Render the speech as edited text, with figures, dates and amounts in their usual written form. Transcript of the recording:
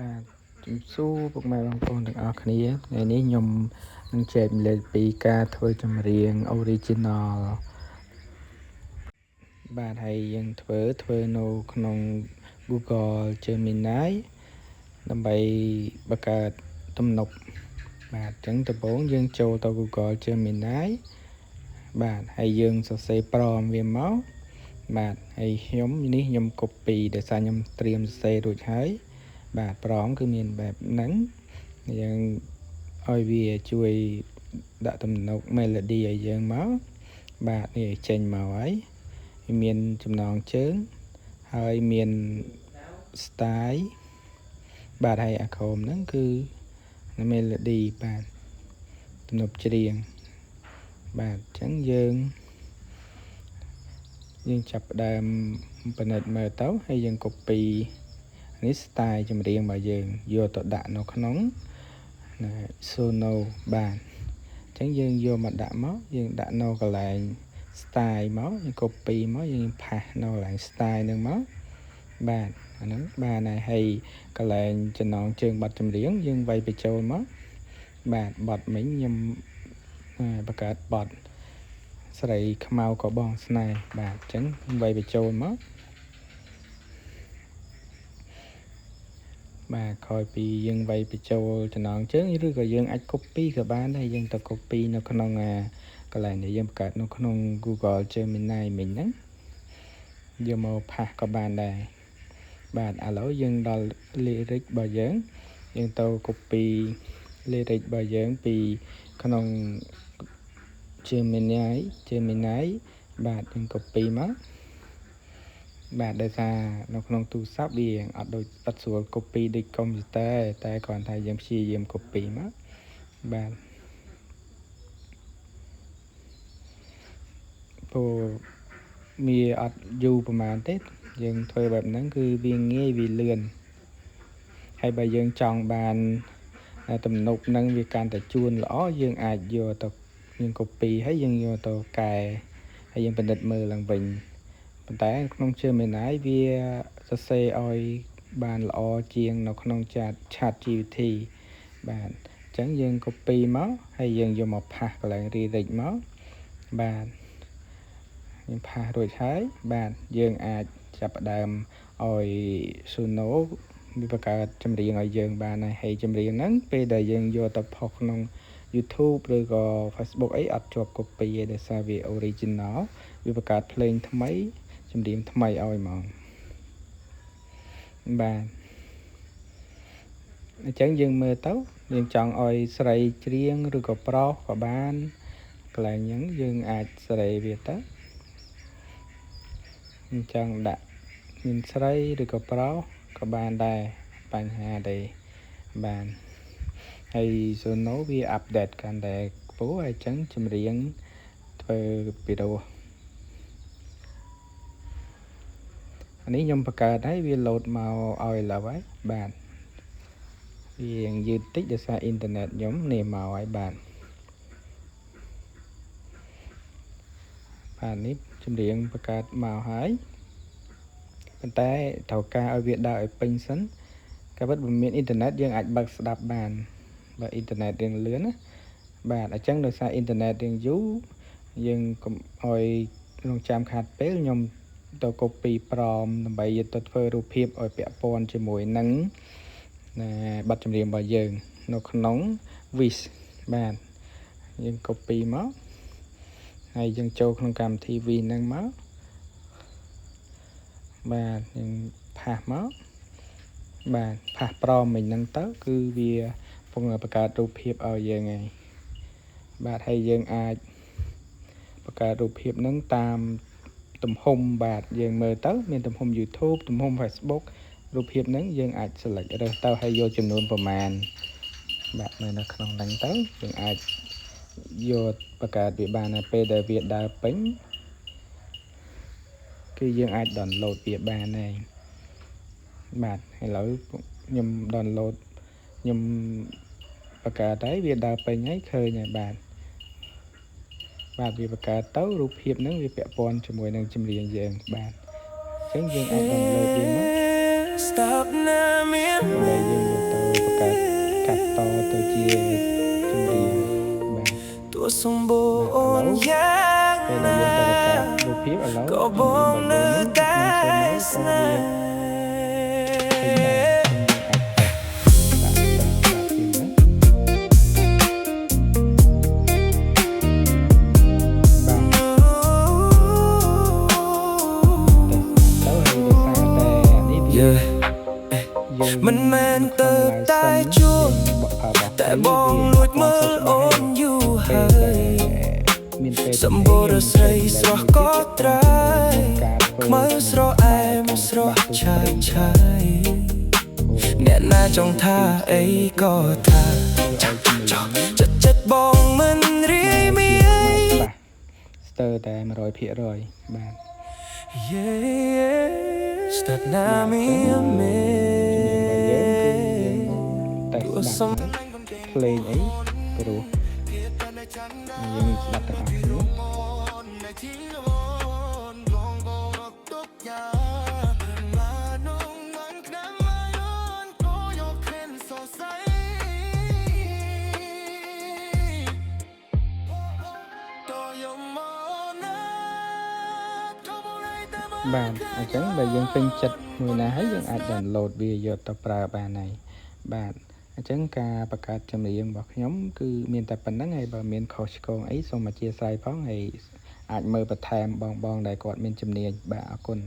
បាទជំស៊ូពុកម៉ែបងប្អូនទាំងអស់គ្នាថ្ងៃនេះខ្ញុំនឹងចែកម្លែកពីការធ្វើចម្រៀង original បាទហើយយើងធ្វើនៅក្នុង Google Gemini ដើម្បីបង្កើតទំនប់បាទអញ្ចឹងដំបូងយើងចូលទៅ Google Gemini បាទហើយយើងសរសេរប្រមវាមកបាទហើយខ្ញុំ copy ដោយសារខ្ញុំត្រៀមសរសេររួចហើយបាទប្រមគឺមានបែបហ្នឹងយើងឲ្យវាជួយដាក់ទំនុក melody ឲ្យយើងមកបាទនេះចេញមកហើយមានចំណងជើងហើយមាន style បាទហើយអាខុំហ្នឹងគឺ melody បាទទំនុកច្រៀងបាទអញ្ចឹងយើងចាប់ផ្ដើមពិនិត្យមើលទៅហើយយើង copy នេះ style ចម្រៀងរបស់យើងយកទៅដាក់នៅក្នុងSono បាទអញ្ចឹងយើងយកមកដាក់មកយើងដាក់នៅកន្លែង style មកយើង copy មកយើងផាសនៅកន្លែង style ហ្នឹងមកបាទអាហ្នឹងបានហើយកន្លែងចំណងជើងបទចម្រៀងយើងវាយបញ្ចូលមកបាទបទមិញខ្ញុំបង្កើតបទស្រីខ្មៅក៏បងស្នេហ៍បាទអញ្ចឹងវាយបញ្ចូលមកបាទក្រោយពីយើងវាយបញ្ចូលចំណងជើងឬក៏យើងអាច copy ក៏បានដែរយើងទៅ copy នៅក្នុងកន្លែងដែលយើងបង្កើតនៅក្នុង Google Gemini មិញហ្នឹងយកមកផាសក៏បានដែរបាទឥឡូវយើងដល់ lyric របស់យើងទៅ copy lyric របស់យើងពីក្នុង Gemini បាទយើង copy មកបាទដោយសារនៅក្នុងទូរស័ព្ទវាអត់ស្រួល copy ដូចកុំព្យូទ័រតែគ្រាន់តែយើងព្យាយាម copy មកបាទព្រោះវាអត់យូរប្រហែលទេយើងធ្វើបែបហ្នឹងគឺវាងាយវាលឿនហើយបើយើងចង់បានទំនុកហ្នឹងវាកាន់តែជួនល្អយើងអាចយកទៅយើង copy ហើយយើងយកទៅកែហើយយើងពិនិត្យមើលឡើងវិញប៉ុន្តែក្នុង Gemini វាសរសេរឲ្យបានល្អជាងនៅក្នុង ChatGPT បាទអញ្ចឹងយើង copy មកហើយយើងយកមកផាសកន្លែង lyric មកបាទយើងផាសរួចហើយបាទយើងអាចចាប់ផ្ដើមឲ្យ Suno វាបង្កើតចម្រៀងឲ្យយើងបានហើយចម្រៀងហ្នឹងពេលដែលយើងយកទៅផុសក្នុង YouTube ឬក៏ Facebook អីអត់ជាប់ copy ទេដោយសារវា original វាបង្កើតភ្លេងថ្មីចម្រៀងថ្មីឲ្យហ្មងបាទអញ្ចឹងយើងមើលទៅយើងចង់ឲ្យស្រីច្រៀងឬក៏ប្រុសក៏បានកន្លែងហ្នឹងយើងអាចសេរីវាទៅអញ្ចឹងដាក់មានស្រីឬក៏ប្រុសក៏បានដែរបញ្ហាទេបានហើយ Sono វា update កាន់តែខ្ពស់ហើយអញ្ចឹងចម្រៀងធ្វើពីរោះអានេះខ្ញុំបង្កើតហើយវា load មកឲ្យឥឡូវហើយបាទវាយឺតតិចដោយសារអ៊ីនធឺណិតខ្ញុំនេះមកហើយបាទនេះចម្រៀងបង្កើតមកហើយប៉ុន្តែត្រូវការឲ្យវាដើរឲ្យពេញសិនក៏ពិតបើមានអ៊ីនធឺណិតយើងអាចបើកស្ដាប់បានបើអ៊ីនធឺណិតរៀងលឿនណាបាទអញ្ចឹងដោយសារអ៊ីនធឺណិតរៀងយូរយើងកុំឲ្យរងចាំខាតពេលខ្ញុំទៅ copy ប្រមដើម្បីយកទៅធ្វើរូបភាពឲ្យពាក់ព័ន្ធជាមួយនឹងបទចម្រៀងរបស់យើងនៅក្នុង Wish បាទយើង copy មកហើយយើងចូលក្នុងកម្មវិធី Wish ហ្នឹងមកបាទយើងផាសមកបាទផាសប្រមមិញហ្នឹងទៅគឺវាពងបង្កើតរូបភាពឲ្យយើងហើយបាទហើយយើងអាចបង្កើតរូបភាពហ្នឹងតាមទំហំបាទយើងមើលទៅមានទំហំ YouTube ទំហំ Facebook រូបភាពហ្នឹងយើងអាច select រើសទៅហើយយកចំនួនប្រមាណបាទនៅក្នុងហ្នឹងទៅយើងអាចយកបង្កើតវាបានហើយពេលដែលវាដើរពេញគឺយើងអាច download វាបានហើយបាទឥឡូវខ្ញុំ download ខ្ញុំបង្កើតហើយវាដើរពេញហើយឃើញហើយបាទវាបង្កើតទៅរូបភាពហ្នឹងវាពាក់ព័ន្ធជាមួយនឹងចម្រៀងយើងបាទអញ្ចឹងយើងអាច download វាមក Stop ណាមានយើង มันแม่นเติบใต้จวบแต่บองลวดมือโอนอยู่เฮ้ยสมบูรณ์ใส่สระก็ตรายมือสระแอมสระชายชายเนี่ยหน้าจองท่าไอ้ก็ท่าจัดบองมันรีมีไอ้สเตอร์แต่100%បាទ Start nami ame តែស្ដាប់ភ្លេងអីព្រោះយើងស្ដាប់ទាំងអស់បាទអញ្ចឹងបើយើងពេញចិត្តមួយណាហើយយើងអាច download វាយកទៅប្រើបានហើយបាទអញ្ចឹងការបង្កើតចម្រៀងរបស់ខ្ញុំគឺមានតែប៉ុណ្្នឹងហើយបើមានខុសឆ្គងអីសូមអធិស្ឋានផងហើយអាចមើលបន្ថែមបងដែលគាត់មានជំនាញបាទអរគុណ